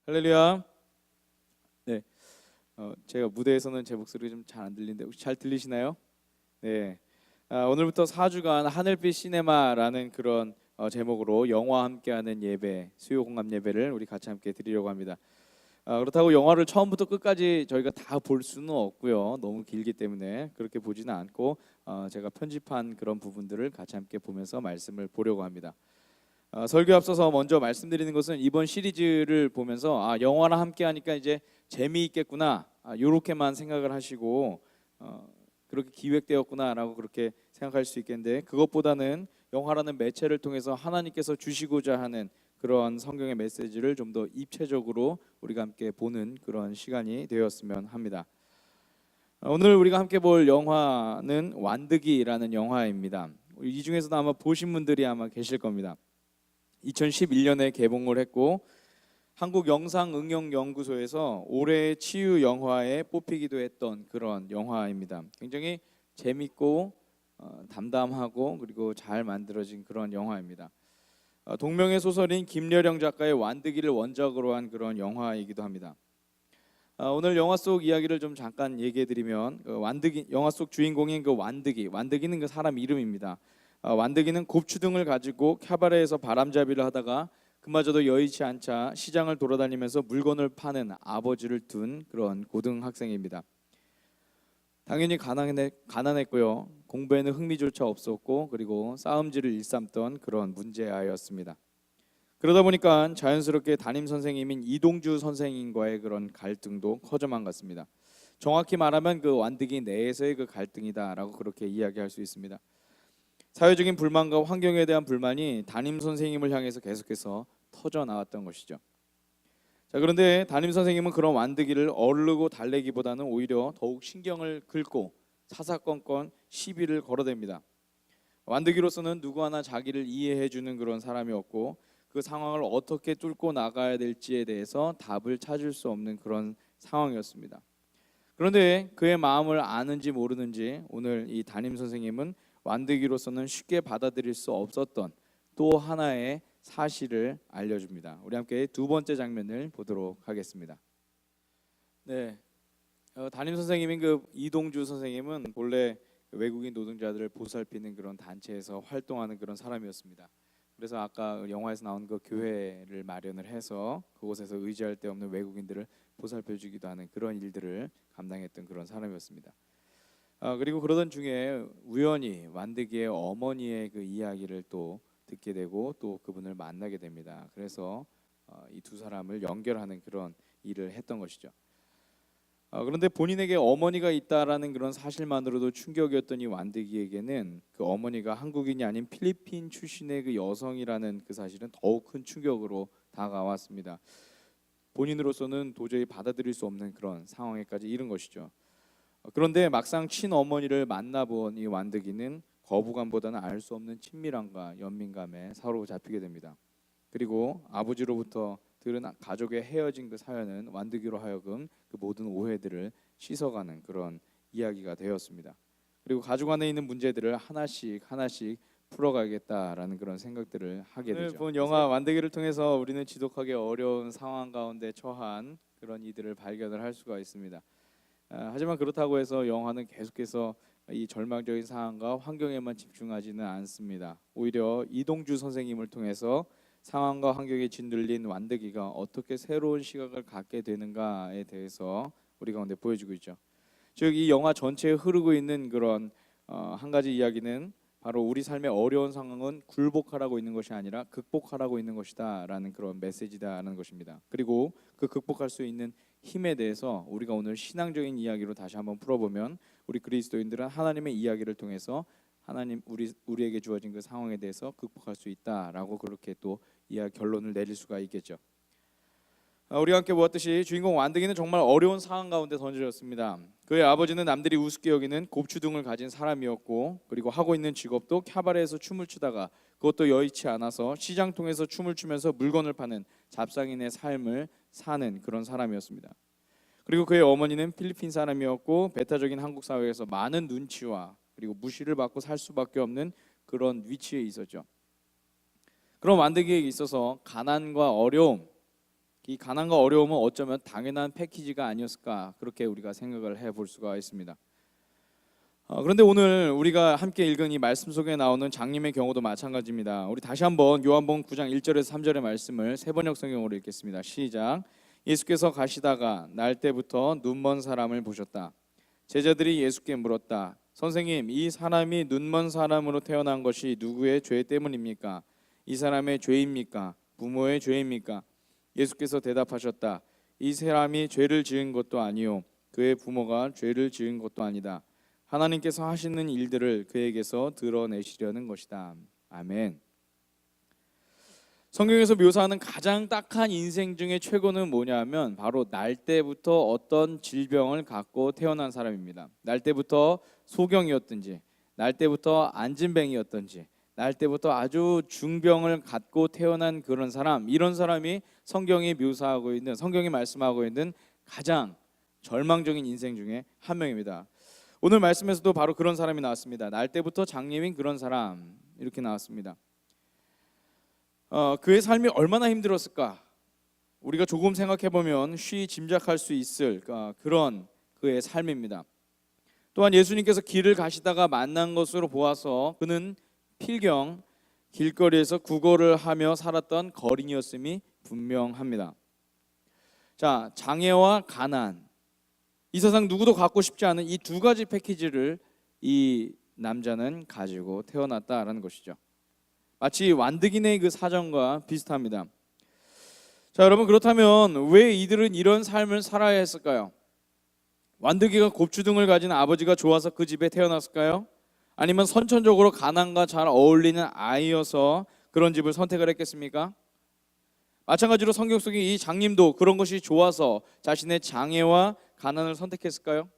할렐루야. 네, 제가 무대에서는 제 목소리가 좀 잘 안 들리는데 혹시 잘 들리시나요? 네, 오늘부터 4주간 하늘빛 시네마라는 그런 제목으로 영화와 함께하는 예배, 수요 공감 예배를 우리 같이 함께 드리려고 합니다. 그렇다고 영화를 처음부터 끝까지 저희가 다 볼 수는 없고요. 너무 길기 때문에 그렇게 보지는 않고 제가 편집한 그런 부분들을 같이 함께 보면서 말씀을 보려고 합니다. 설교 앞서서 먼저 말씀드리는 것은 이번 시리즈를 보면서 영화랑 함께 하니까 이제 재미있겠구나, 요렇게만 생각을 하시고 그렇게 기획되었구나라고 그렇게 생각할 수 있겠는데, 그것보다는 영화라는 매체를 통해서 하나님께서 주시고자 하는 그런 성경의 메시지를 좀 더 입체적으로 우리가 함께 보는 그런 시간이 되었으면 합니다. 오늘 우리가 함께 볼 영화는 완득이라는 영화입니다. 이 중에서도 아마 보신 분들이 아마 계실 겁니다. 2011년에 개봉을 했고 한국영상응용연구소에서 올해의 치유 영화에 뽑히기도 했던 그런 영화입니다. 굉장히 재밌고 담담하고 그리고 잘 만들어진 그런 영화입니다. 동명의 소설인 김여령 작가의 완득이를 원작으로 한 그런 영화이기도 합니다. 오늘 영화 속 이야기를 좀 잠깐 얘기해드리면, 완득이, 영화 속 주인공인 그 완득이는 그 사람 이름입니다. 완득이는 곱추등을 가지고 캬바레에서 바람잡이를 하다가 그마저도 여의치 않자 시장을 돌아다니면서 물건을 파는 아버지를 둔 그런 고등학생입니다. 당연히 가난했고요. 공부에는 흥미조차 없었고 그리고 싸움질을 일삼던 그런 문제아이였습니다. 그러다 보니까 자연스럽게 담임 선생님인 이동주 선생님과의 그런 갈등도 커져만 갔습니다. 정확히 말하면 그 완득이 내에서의 그 갈등이다라고 그렇게 이야기할 수 있습니다. 사회적인 불만과 환경에 대한 불만이 담임 선생님을 향해서 계속해서 터져 나왔던 것이죠. 자, 그런데 담임 선생님은 그런 완득이를 어르고 달래기보다는 오히려 더욱 신경을 긁고 사사건건 시비를 걸어댑니다. 완득이로서는 누구 하나 자기를 이해해주는 그런 사람이었고, 그 상황을 어떻게 뚫고 나가야 될지에 대해서 답을 찾을 수 없는 그런 상황이었습니다. 그런데 그의 마음을 아는지 모르는지 오늘 이 담임 선생님은 완득이로서는 쉽게 받아들일 수 없었던 또 하나의 사실을 알려줍니다. 우리 함께 두 번째 장면을 보도록 하겠습니다. 네, 담임 선생님인 그 이동주 선생님은 본래 외국인 노동자들을 보살피는 그런 단체에서 활동하는 그런 사람이었습니다. 그래서 아까 영화에서 나온 그 교회를 마련을 해서 그곳에서 의지할 데 없는 외국인들을 보살펴주기도 하는 그런 일들을 감당했던 그런 사람이었습니다. 그리고 그러던 중에 우연히 완득이의 어머니의 그 이야기를 또 듣게 되고 또 그분을 만나게 됩니다. 그래서 이 두 사람을 연결하는 그런 일을 했던 것이죠. 그런데 본인에게 어머니가 있다라는 그런 사실만으로도 충격이었던 이 완득이에게는 그 어머니가 한국인이 아닌 필리핀 출신의 그 여성이라는 그 사실은 더욱 큰 충격으로 다가왔습니다. 본인으로서는 도저히 받아들일 수 없는 그런 상황에까지 이른 것이죠. 그런데 막상 친어머니를 만나본 이 완득이는 거부감보다는 알 수 없는 친밀함과 연민감에 사로잡히게 됩니다. 그리고 아버지로부터 들은 가족의 헤어진 그 사연은 완득이로 하여금 그 모든 오해들을 씻어가는 그런 이야기가 되었습니다. 그리고 가족 안에 있는 문제들을 하나씩 풀어가겠다라는 그런 생각들을 하게 되죠. 오늘 본 영화 완득이를 통해서 우리는 지독하게 어려운 상황 가운데 처한 그런 이들을 발견을 할 수가 있습니다. 하지만 그렇다고 해서 영화는 계속해서 이 절망적인 상황과 환경에만 집중하지는 않습니다. 오히려 이동주 선생님을 통해서 상황과 환경에 짓눌린 완득이가 어떻게 새로운 시각을 갖게 되는가에 대해서 우리 가운데 보여주고 있죠. 즉 이 영화 전체에 흐르고 있는 그런 한 가지 이야기는 바로 우리 삶의 어려운 상황은 굴복하라고 있는 것이 아니라 극복하라고 있는 것이다 라는 그런 메시지다라는 것입니다. 그리고 그 극복할 수 있는 힘에 대해서 우리가 오늘 신앙적인 이야기로 다시 한번 풀어보면, 우리 그리스도인들은 하나님의 이야기를 통해서 하나님 우리에게 주어진 그 상황에 대해서 극복할 수 있다라고 그렇게 또 결론을 내릴 수가 있겠죠. 우리가 함께 보았듯이 주인공 완득이는 정말 어려운 상황 가운데 던져졌습니다. 그의 아버지는 남들이 우습게 여기는 곱추등을 가진 사람이었고, 그리고 하고 있는 직업도 캬바레에서 춤을 추다가 그것도 여의치 않아서 시장통에서 춤을 추면서 물건을 파는 잡상인의 삶을 사는 그런 사람이었습니다. 그리고 그의 어머니는 필리핀 사람이었고 배타적인 한국 사회에서 많은 눈치와 그리고 무시를 받고 살 수밖에 없는 그런 위치에 있었죠. 그런 완득이에게 있어서 가난과 어려움, 이 가난과 어려움은 어쩌면 당연한 패키지가 아니었을까, 그렇게 우리가 생각을 해볼 수가 있습니다. 그런데 오늘 우리가 함께 읽은 이 말씀 속에 나오는 장님의 경우도 마찬가지입니다. 우리 다시 한번 요한복음 9장 1절에서 3절의 말씀을 세번역 성경으로 읽겠습니다. 시작. 예수께서 가시다가 날 때부터 눈먼 사람을 보셨다. 제자들이 예수께 물었다. 선생님, 이 사람이 눈먼 사람으로 태어난 것이 누구의 죄 때문입니까? 이 사람의 죄입니까? 부모의 죄입니까? 예수께서 대답하셨다. 이 사람이 죄를 지은 것도 아니요 그의 부모가 죄를 지은 것도 아니다. 하나님께서 하시는 일들을 그에게서 드러내시려는 것이다. 아멘. 성경에서 묘사하는 가장 딱한 인생 중에 최고는 뭐냐면 바로 날 때부터 어떤 질병을 갖고 태어난 사람입니다. 날 때부터 소경이었든지, 날 때부터 안진뱅이였든지, 날 때부터 아주 중병을 갖고 태어난 그런 사람, 이런 사람이 성경이 묘사하고 있는, 성경이 말씀하고 있는 가장 절망적인 인생 중에 한 명입니다. 오늘 말씀에서도 바로 그런 사람이 나왔습니다. 날 때부터 장님인 그런 사람, 이렇게 나왔습니다. 그의 삶이 얼마나 힘들었을까? 우리가 조금 생각해보면 쉬이 짐작할 수 있을 그런 그의 삶입니다. 또한 예수님께서 길을 가시다가 만난 것으로 보아서 그는 필경 길거리에서 구걸을 하며 살았던 거린이었음이 분명합니다. 자, 장애와 가난, 이 세상 누구도 갖고 싶지 않은 이 두 가지 패키지를 이 남자는 가지고 태어났다라는 것이죠. 마치 완득이네 그 사정과 비슷합니다. 자, 여러분, 그렇다면 왜 이들은 이런 삶을 살아야 했을까요? 완득이가 곱주둥을 가진 아버지가 좋아서 그 집에 태어났을까요? 아니면 선천적으로 가난과 잘 어울리는 아이여서 그런 집을 선택을 했겠습니까? 마찬가지로 성경 속에 이 장님도 그런 것이 좋아서 자신의 장애와 가난을 선택했을까요?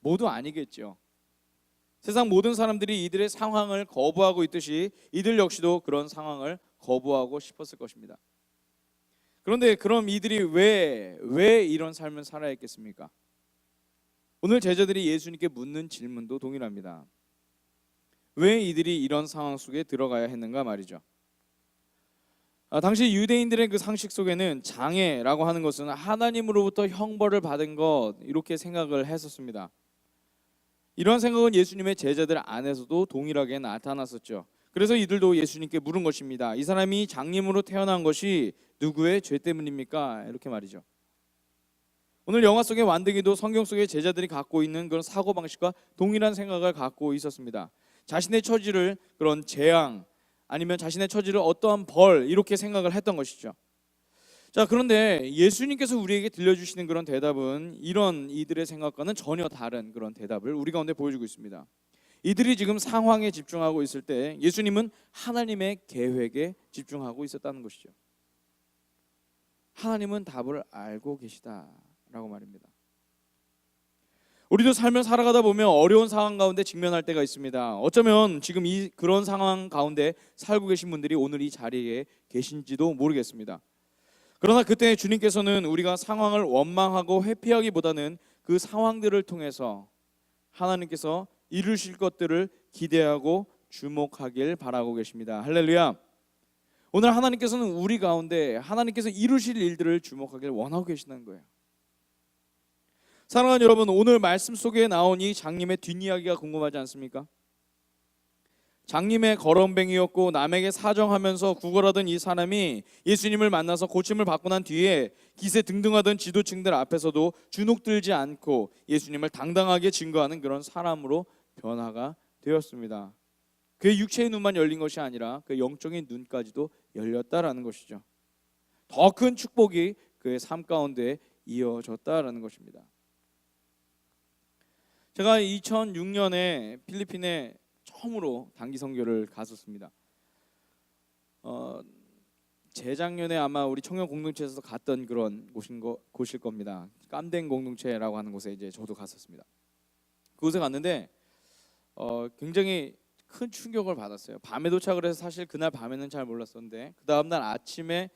모두 아니겠죠. 세상 모든 사람들이 이들의 상황을 거부하고 있듯이 이들 역시도 그런 상황을 거부하고 싶었을 것입니다. 그런데 그럼 이들이 왜 이런 삶을 살아야 했겠습니까? 오늘 제자들이 예수님께 묻는 질문도 동일합니다. 왜 이들이 이런 상황 속에 들어가야 했는가 말이죠. 당시 유대인들의 그 상식 속에는 장애라고 하는 것은 하나님으로부터 형벌을 받은 것, 이렇게 생각을 했었습니다. 이러한 생각은 예수님의 제자들 안에서도 동일하게 나타났었죠. 그래서 이들도 예수님께 물은 것입니다. 이 사람이 장님으로 태어난 것이 누구의 죄 때문입니까? 이렇게 말이죠. 오늘 영화 속의 완득이도 성경 속의 제자들이 갖고 있는 그런 사고방식과 동일한 생각을 갖고 있었습니다. 자신의 처지를 그런 재앙, 아니면 자신의 처지를 어떠한 벌, 이렇게 생각을 했던 것이죠. 자, 그런데 예수님께서 우리에게 들려주시는 그런 대답은 이런 이들의 생각과는 전혀 다른 그런 대답을 우리 가운데 보여주고 있습니다. 이들이 지금 상황에 집중하고 있을 때 예수님은 하나님의 계획에 집중하고 있었다는 것이죠. 하나님은 답을 알고 계시다라고 말입니다. 우리도 삶을 살아가다 보면 어려운 상황 가운데 직면할 때가 있습니다. 어쩌면 지금 그런 상황 가운데 살고 계신 분들이 오늘 이 자리에 계신지도 모르겠습니다. 그러나 그때 주님께서는 우리가 상황을 원망하고 회피하기보다는 그 상황들을 통해서 하나님께서 이루실 것들을 기대하고 주목하길 바라고 계십니다. 할렐루야. 오늘 하나님께서는 우리 가운데 하나님께서 이루실 일들을 주목하길 원하고 계시는 거예요. 사랑하는 여러분, 오늘 말씀 속에 나온 이 장님의 뒷이야기가 궁금하지 않습니까? 장님의 거렁뱅이였고 남에게 사정하면서 구걸하던 이 사람이 예수님을 만나서 고침을 받고 난 뒤에 기세 등등하던 지도층들 앞에서도 주눅들지 않고 예수님을 당당하게 증거하는 그런 사람으로 변화가 되었습니다. 그의 육체의 눈만 열린 것이 아니라 그의 영적인 눈까지도 열렸다라는 것이죠. 더 큰 축복이 그의 삶 가운데 이어졌다라는 것입니다. 제가 2006년에 필리핀에 처음으로 단기 선교를 갔었습니다. 재작년에 아마 우리 청년 공동체에서 갔던 그런 곳일 겁니다. 깜댕 공동체라고 하는 곳에 이제 저도 갔었습니다. 그곳에 갔는데 굉장히 큰 충격을 받았어요. 밤에 도착을 해서 사실 그날 밤에는 잘 몰랐었는데 그 다음날 아침에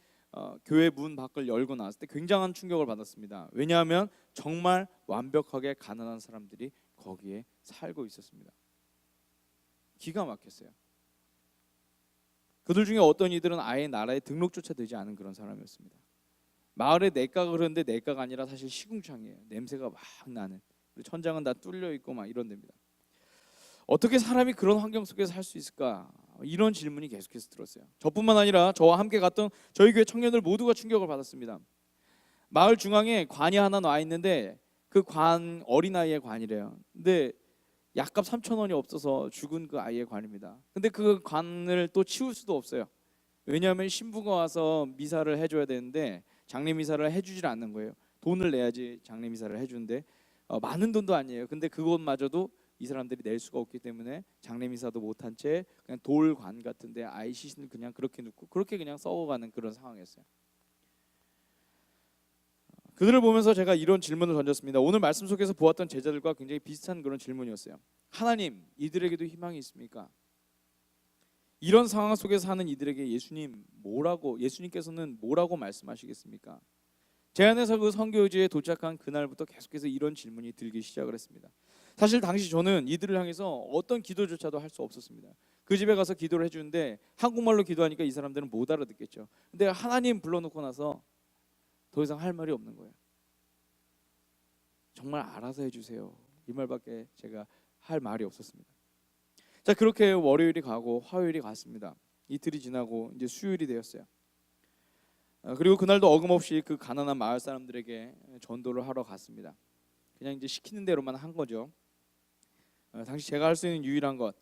교회 문 밖을 열고 나왔을 때 굉장한 충격을 받았습니다. 왜냐하면 정말 완벽하게 가난한 사람들이 거기에 살고 있었습니다. 기가 막혔어요. 그들 중에 어떤 이들은 아예 나라에 등록조차 되지 않은 그런 사람이었습니다. 마을에 냇가가 흐르는데 냇가가 아니라 사실 시궁창이에요. 냄새가 막 나는. 천장은 다 뚫려 있고 막 이런 데입니다. 어떻게 사람이 그런 환경 속에서 살 수 있을까? 이런 질문이 계속해서 들었어요. 저뿐만 아니라 저와 함께 갔던 저희 교회 청년들 모두가 충격을 받았습니다. 마을 중앙에 관이 하나 놔 있는데 그 관 어린아이의 관이래요. 근데 약값 3,000원이 없어서 죽은 그 아이의 관입니다. 근데 그 관을 또 치울 수도 없어요. 왜냐하면 신부가 와서 미사를 해줘야 되는데 장례 미사를 해주질 않는 거예요. 돈을 내야지 장례 미사를 해주는데 많은 돈도 아니에요. 근데 그것마저도 이 사람들이 낼 수가 없기 때문에 장례 미사도 못한 채 그냥 돌관 같은데 아이 시신을 그냥 그렇게 놓고 그렇게 그냥 썩어가는 그런 상황이었어요. 그들을 보면서 제가 이런 질문을 던졌습니다. 오늘 말씀 속에서 보았던 제자들과 굉장히 비슷한 그런 질문이었어요. 하나님, 이들에게도 희망이 있습니까? 이런 상황 속에서 사는 이들에게 예수님께서는 뭐라고 말씀하시겠습니까? 제 안에서 그 선교지에 도착한 그날부터 계속해서 이런 질문이 들기 시작을 했습니다. 사실 당시 저는 이들을 향해서 어떤 기도조차도 할 수 없었습니다. 그 집에 가서 기도를 해주는데 한국말로 기도하니까 이 사람들은 못 알아듣겠죠. 근데 하나님 불러놓고 나서 더 이상 할 말이 없는 거예요. 정말 알아서 해주세요. 이 말밖에 제가 할 말이 없었습니다. 자, 그렇게 월요일이 가고 화요일이 갔습니다. 이틀이 지나고 이제 수요일이 되었어요. 그리고 그날도 어김없이 그 가난한 마을 사람들에게 전도를 하러 갔습니다. 그냥 이제 시키는 대로만 한 거죠. 당시 제가 할 수 있는 유일한 것,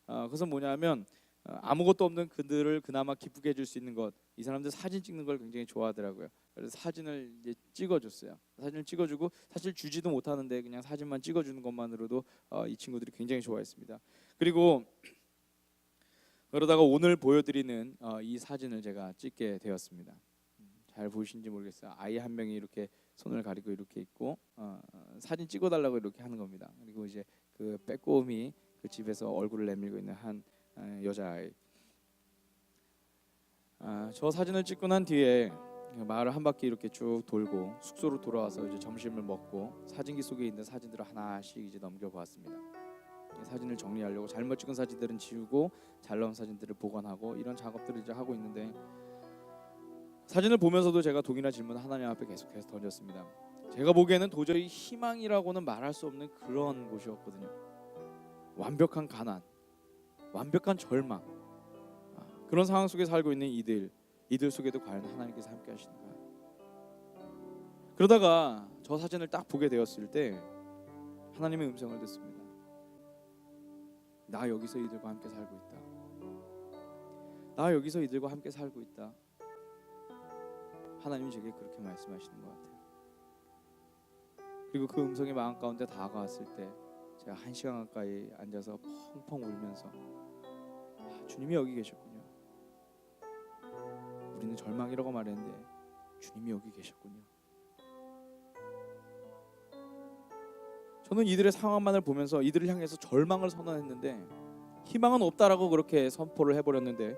그것은 뭐냐면 아무것도 없는 그들을 그나마 기쁘게 해줄 수 있는 것. 이 사람들 사진 찍는 걸 굉장히 좋아하더라고요. 그래서 사진을 이제 찍어줬어요. 사진을 찍어주고 사실 주지도 못하는데 그냥 사진만 찍어주는 것만으로도 이 친구들이 굉장히 좋아했습니다. 그리고 그러다가 오늘 보여드리는 이 사진을 제가 찍게 되었습니다. 잘 보이신지 모르겠어요. 아이 한 명이 이렇게 손을 가리고 이렇게 있고 사진 찍어달라고 이렇게 하는 겁니다. 그리고 이제 그 빼꼼히 그 집에서 얼굴을 내밀고 있는 한 여자아이. 저 사진을 찍고 난 뒤에 마을을 한 바퀴 이렇게 쭉 돌고 숙소로 돌아와서 이제 점심을 먹고 사진기 속에 있는 사진들을 하나씩 이제 넘겨보았습니다. 사진을 정리하려고 잘못 찍은 사진들은 지우고 잘 나온 사진들을 보관하고 이런 작업들을 이제 하고 있는데 사진을 보면서도 제가 동일한 질문을 하나님 앞에 계속해서 던졌습니다. 제가 보기에는 도저히 희망이라고는 말할 수 없는 그런 곳이었거든요. 완벽한 가난, 완벽한 절망, 그런 상황 속에 살고 있는 이들 속에도 과연 하나님께서 함께 하시는가? 그러다가 저 사진을 딱 보게 되었을 때 하나님의 음성을 듣습니다. 나 여기서 이들과 함께 살고 있다. 나 여기서 이들과 함께 살고 있다. 하나님이 제게 그렇게 말씀하시는 것 같아요. 그리고 그 음성이 마음 가운데 다가왔을 때 제가 1시간 가까이 앉아서 펑펑 울면서 주님이 여기 계셨군요. 우리는 절망이라고 말했는데 주님이 여기 계셨군요. 저는 이들의 상황만을 보면서 이들을 향해서 절망을 선언했는데 희망은 없다라고 그렇게 선포를 해버렸는데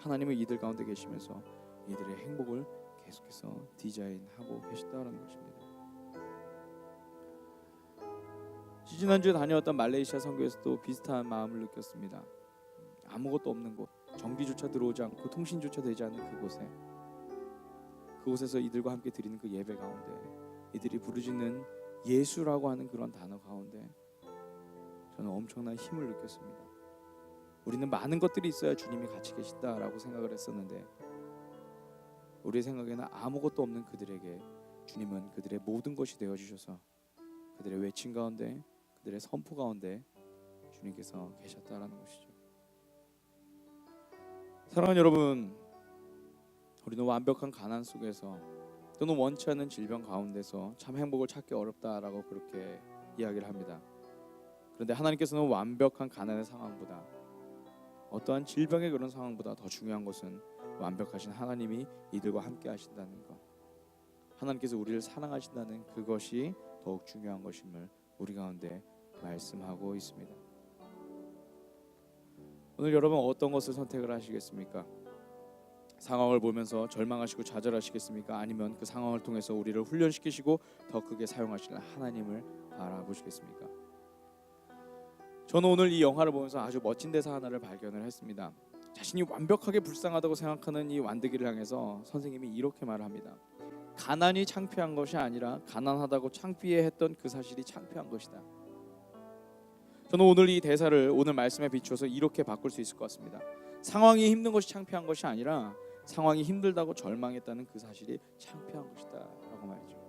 하나님은 이들 가운데 계시면서 이들의 행복을 계속해서 디자인하고 계시다라는 것입니다. 지난주에 다녀왔던 말레이시아 선교에서도 비슷한 마음을 느꼈습니다. 아무것도 없는 곳, 전기조차 들어오지 않고 통신조차 되지 않는 그곳에서 이들과 함께 드리는 그 예배 가운데 이들이 부르짖는 예수라고 하는 그런 단어 가운데 저는 엄청난 힘을 느꼈습니다. 우리는 많은 것들이 있어야 주님이 같이 계신다라고 생각을 했었는데 우리의 생각에는 아무것도 없는 그들에게 주님은 그들의 모든 것이 되어주셔서 그들의 외침 가운데 그들의 선포 가운데 주님께서 계셨다라는 것이죠. 사랑하는 여러분, 우리는 완벽한 가난 속에서 또는 원치 않는 질병 가운데서 참 행복을 찾기 어렵다라고 그렇게 이야기를 합니다. 그런데 하나님께서는 완벽한 가난의 상황보다 어떠한 질병의 그런 상황보다 더 중요한 것은 완벽하신 하나님이 이들과 함께 하신다는 것, 하나님께서 우리를 사랑하신다는 그것이 더욱 중요한 것임을 우리 가운데 말씀하고 있습니다. 오늘 여러분 어떤 것을 선택을 하시겠습니까? 상황을 보면서 절망하시고 좌절하시겠습니까? 아니면 그 상황을 통해서 우리를 훈련시키시고 더 크게 사용하시는 하나님을 바라보시겠습니까? 저는 오늘 이 영화를 보면서 아주 멋진 대사 하나를 발견을 했습니다. 자신이 완벽하게 불쌍하다고 생각하는 이 완득이를 향해서 선생님이 이렇게 말을 합니다. 가난이 창피한 것이 아니라 가난하다고 창피해했던 그 사실이 창피한 것이다. 저는 오늘 이 대사를 오늘 말씀에 비추어서 이렇게 바꿀 수 있을 것 같습니다. 상황이 힘든 것이 창피한 것이 아니라 상황이 힘들다고 절망했다는 그 사실이 창피한 것이다 라고 말이죠.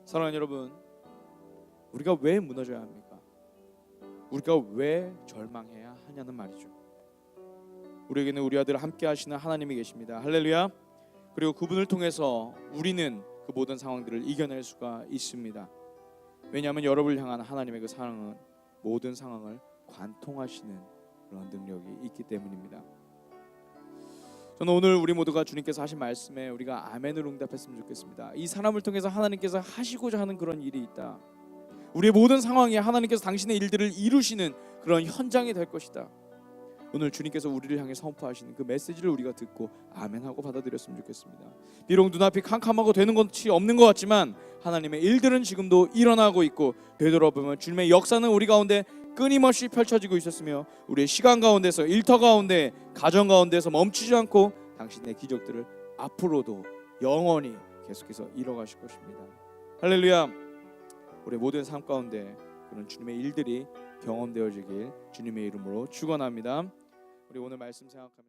사랑하는 여러분, 우리가 왜 무너져야 합니까? 우리가 왜 절망해야 하냐는 말이죠. 우리에게는 우리 아들 함께 하시는 하나님이 계십니다. 할렐루야. 그리고 그분을 통해서 우리는 그 모든 상황들을 이겨낼 수가 있습니다. 왜냐하면 여러분을 향한 하나님의 그 사랑은 모든 상황을 관통하시는 그런 능력이 있기 때문입니다. 저는 오늘 우리 모두가 주님께서 하신 말씀에 우리가 아멘으로 응답했으면 좋겠습니다. 이 사람을 통해서 하나님께서 하시고자 하는 그런 일이 있다. 우리의 모든 상황에 하나님께서 당신의 일들을 이루시는 그런 현장이 될 것이다. 오늘 주님께서 우리를 향해 선포하시는 그 메시지를 우리가 듣고 아멘하고 받아들였으면 좋겠습니다. 비록 눈앞이 캄캄하고 되는 것이 없는 것 같지만 하나님의 일들은 지금도 일어나고 있고, 되돌아보면 주님의 역사는 우리 가운데 끊임없이 펼쳐지고 있었으며 우리의 시간 가운데서, 일터 가운데, 가정 가운데서 멈추지 않고 당신의 기적들을 앞으로도 영원히 계속해서 이뤄가실 것입니다. 할렐루야. 우리의 모든 삶 가운데 그런 주님의 일들이 경험되어지길 주님의 이름으로 축원합니다. 우리 오늘 말씀 생각하면